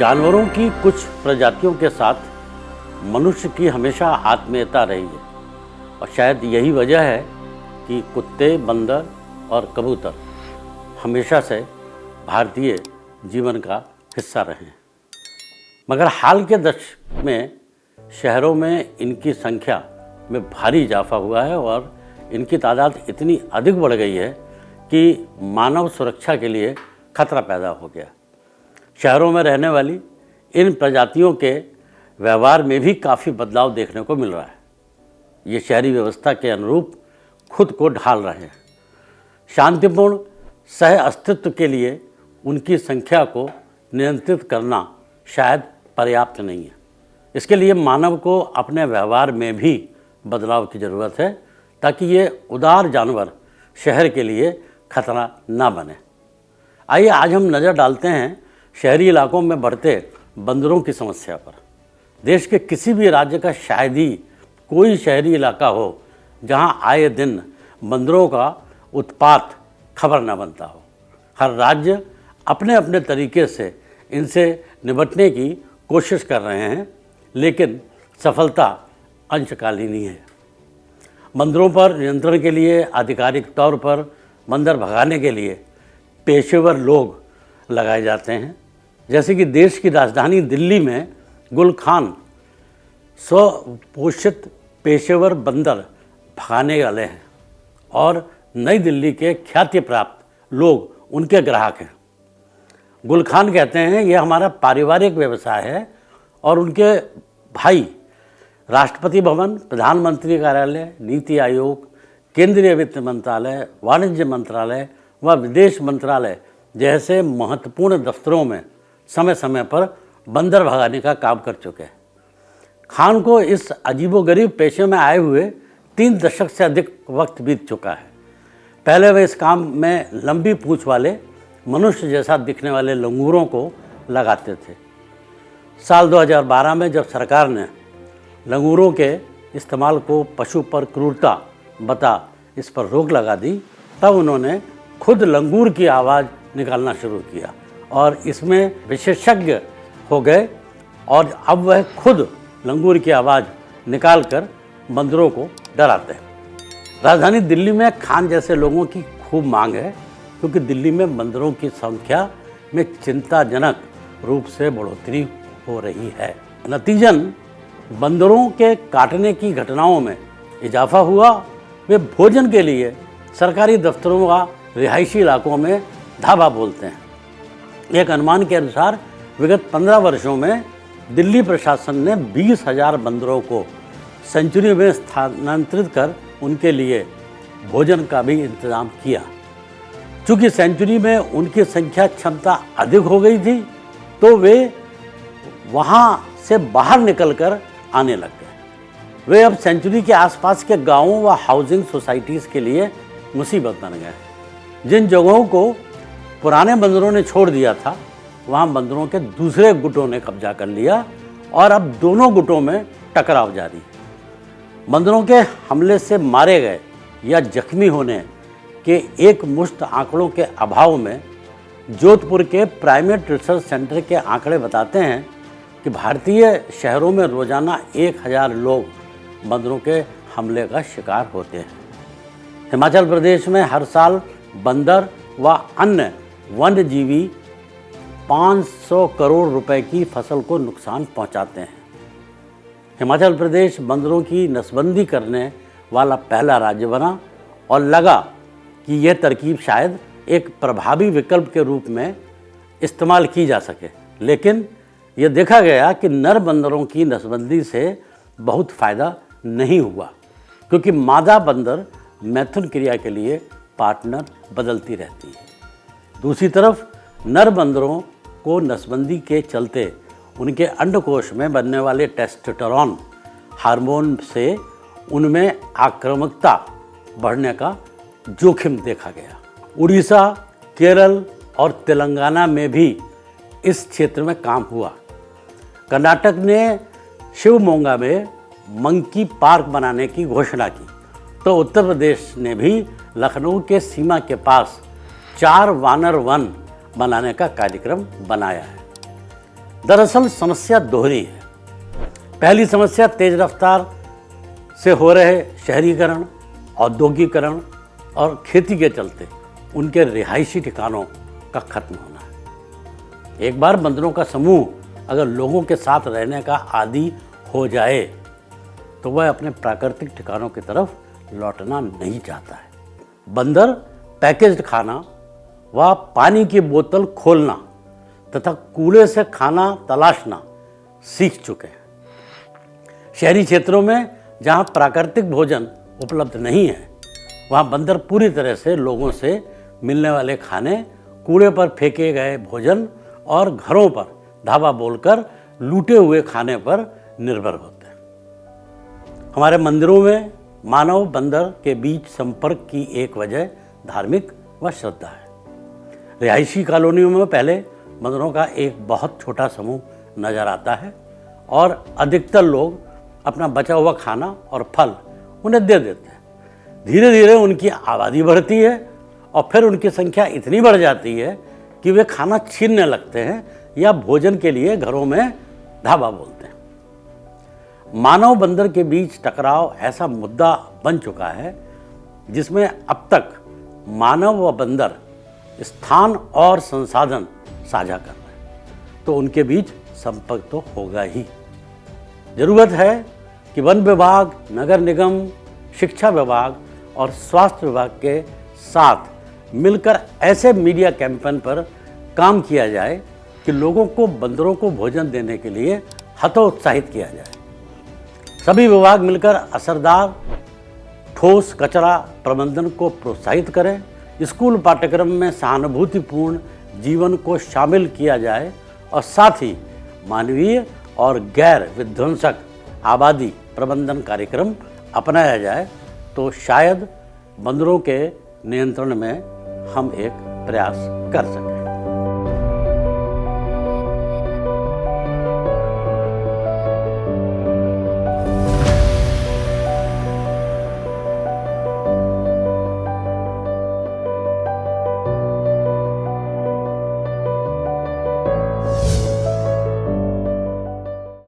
जानवरों की कुछ प्रजातियों के साथ मनुष्य की हमेशा आत्मीयता रही है और शायद यही वजह है कि कुत्ते, बंदर और कबूतर हमेशा से भारतीय जीवन का हिस्सा रहे हैं। मगर हाल के दशक में शहरों में इनकी संख्या में भारी इजाफा हुआ है और इनकी तादाद इतनी अधिक बढ़ गई है कि मानव सुरक्षा के लिए खतरा पैदा हो गया। शहरों में रहने वाली इन प्रजातियों के व्यवहार में भी काफ़ी बदलाव देखने को मिल रहा है। ये शहरी व्यवस्था के अनुरूप खुद को ढाल रहे हैं। शांतिपूर्ण सह अस्तित्व के लिए उनकी संख्या को नियंत्रित करना शायद पर्याप्त नहीं है। इसके लिए मानव को अपने व्यवहार में भी बदलाव की ज़रूरत है ताकि ये उदार जानवर शहर के लिए खतरा ना बने। आइए आज हम नज़र डालते हैं शहरी इलाकों में बढ़ते बंदरों की समस्या पर। देश के किसी भी राज्य का शायद ही कोई शहरी इलाका हो जहां आए दिन बंदरों का उत्पात खबर न बनता हो। हर राज्य अपने अपने तरीके से इनसे निपटने की कोशिश कर रहे हैं, लेकिन सफलता अंशकालीन ही है। बंदरों पर नियंत्रण के लिए आधिकारिक तौर पर बंदर भगाने के लिए पेशेवर लोग लगाए जाते हैं। जैसे कि देश की राजधानी दिल्ली में गुल खान स्वपोषित पेशेवर बंदर भगाने वाले हैं और नई दिल्ली के ख्याति प्राप्त लोग उनके ग्राहक हैं। गुल खान कहते हैं यह हमारा पारिवारिक व्यवसाय है और उनके भाई राष्ट्रपति भवन, प्रधानमंत्री कार्यालय, नीति आयोग, केंद्रीय वित्त मंत्रालय, वाणिज्य मंत्रालय व विदेश मंत्रालय जैसे महत्वपूर्ण दफ्तरों में समय समय पर बंदर भगाने का काम कर चुके हैं। खान को इस अजीबोगरीब पेशे में आए हुए 3 दशक से अधिक वक्त बीत चुका है। पहले वे इस काम में लंबी पूंछ वाले मनुष्य जैसा दिखने वाले लंगूरों को लगाते थे। साल 2012 में जब सरकार ने लंगूरों के इस्तेमाल को पशु पर क्रूरता बता इस पर रोक लगा दी, तब उन्होंने खुद लंगूर की आवाज़ निकालना शुरू किया और इसमें विशेषज्ञ हो गए और अब वह खुद लंगूर की आवाज़ निकालकर बंदरों को डराते हैं। राजधानी दिल्ली में खान जैसे लोगों की खूब मांग है क्योंकि दिल्ली में बंदरों की संख्या में चिंताजनक रूप से बढ़ोतरी हो रही है। नतीजन बंदरों के काटने की घटनाओं में इजाफा हुआ। वे भोजन के लिए सरकारी दफ्तरों व रिहायशी इलाकों में धाबा बोलते हैं। एक अनुमान के अनुसार विगत 15 वर्षों में दिल्ली प्रशासन ने 20,000 बंदरों को सेंचुरी में स्थानांतरित कर उनके लिए भोजन का भी इंतजाम किया। चूँकि सेंचुरी में उनकी संख्या क्षमता अधिक हो गई थी तो वे वहाँ से बाहर निकलकर आने लग गए। वे अब सेंचुरी के आसपास के गांवों व हाउसिंग सोसाइटीज़ के लिए मुसीबत बन गए। जिन जगहों को पुराने बंदरों ने छोड़ दिया था वहाँ बंदरों के दूसरे गुटों ने कब्जा कर लिया और अब दोनों गुटों में टकराव जारी है। बंदरों के हमले से मारे गए या जख्मी होने के एक मुश्त आंकड़ों के अभाव में जोधपुर के प्राइमेट रिसर्च सेंटर के आंकड़े बताते हैं कि भारतीय शहरों में रोजाना 1,000 लोग बंदरों के हमले का शिकार होते हैं। हिमाचल प्रदेश में हर साल बंदर व अन्य वन्यजीवी 500 करोड़ रुपए की फसल को नुकसान पहुंचाते हैं। हिमाचल प्रदेश बंदरों की नसबंदी करने वाला पहला राज्य बना और लगा कि यह तरकीब शायद एक प्रभावी विकल्प के रूप में इस्तेमाल की जा सके, लेकिन यह देखा गया कि नर बंदरों की नसबंदी से बहुत फ़ायदा नहीं हुआ क्योंकि मादा बंदर मैथुन क्रिया के लिए पार्टनर बदलती रहती है। दूसरी तरफ नर बंदरों को नसबंदी के चलते उनके अंडकोश में बनने वाले टेस्टोस्टेरोन हार्मोन से उनमें आक्रामकता बढ़ने का जोखिम देखा गया। उड़ीसा, केरल और तेलंगाना में भी इस क्षेत्र में काम हुआ। कर्नाटक ने शिवमोगा में मंकी पार्क बनाने की घोषणा की तो उत्तर प्रदेश ने भी लखनऊ के सीमा के पास 4 वानर वन बनाने का कार्यक्रम बनाया है। दरअसल समस्या दोहरी है। पहली समस्या तेज रफ्तार से हो रहे शहरीकरण, औद्योगिकरण और खेती के चलते उनके रिहायशी ठिकानों का खत्म होना है। एक बार बंदरों का समूह अगर लोगों के साथ रहने का आदी हो जाए तो वह अपने प्राकृतिक ठिकानों की तरफ लौटना नहीं चाहता है। बंदर पैकेज्ड खाना व पानी की बोतल खोलना तथा कूड़े से खाना तलाशना सीख चुके हैं। शहरी क्षेत्रों में जहाँ प्राकृतिक भोजन उपलब्ध नहीं है, वहाँ बंदर पूरी तरह से लोगों से मिलने वाले खाने, कूड़े पर फेंके गए भोजन और घरों पर ढाबा बोलकर लूटे हुए खाने पर निर्भर होते हैं। हमारे मंदिरों में मानव बंदर के बीच संपर्क की एक वजह धार्मिक व श्रद्धा है। रिहायशी कॉलोनियों में पहले बंदरों का एक बहुत छोटा समूह नजर आता है और अधिकतर लोग अपना बचा हुआ खाना और फल उन्हें दे देते हैं। धीरे धीरे उनकी आबादी बढ़ती है और फिर उनकी संख्या इतनी बढ़ जाती है कि वे खाना छीनने लगते हैं या भोजन के लिए घरों में ढाबा बोलते हैं। मानव बंदर के बीच टकराव ऐसा मुद्दा बन चुका है जिसमें अब तक मानव व बंदर स्थान और संसाधन साझा कर रहे हैं, तो उनके बीच संपर्क तो होगा ही। जरूरत है कि वन विभाग, नगर निगम, शिक्षा विभाग और स्वास्थ्य विभाग के साथ मिलकर ऐसे मीडिया कैंपेन पर काम किया जाए कि लोगों को बंदरों को भोजन देने के लिए हतोत्साहित किया जाए। सभी विभाग मिलकर असरदार ठोस कचरा प्रबंधन को प्रोत्साहित करें। स्कूल पाठ्यक्रम में सहानुभूतिपूर्ण जीवन को शामिल किया जाए और साथ ही मानवीय और गैर विध्वंसक आबादी प्रबंधन कार्यक्रम अपनाया जाए तो शायद बंदरों के नियंत्रण में हम एक प्रयास कर सकें।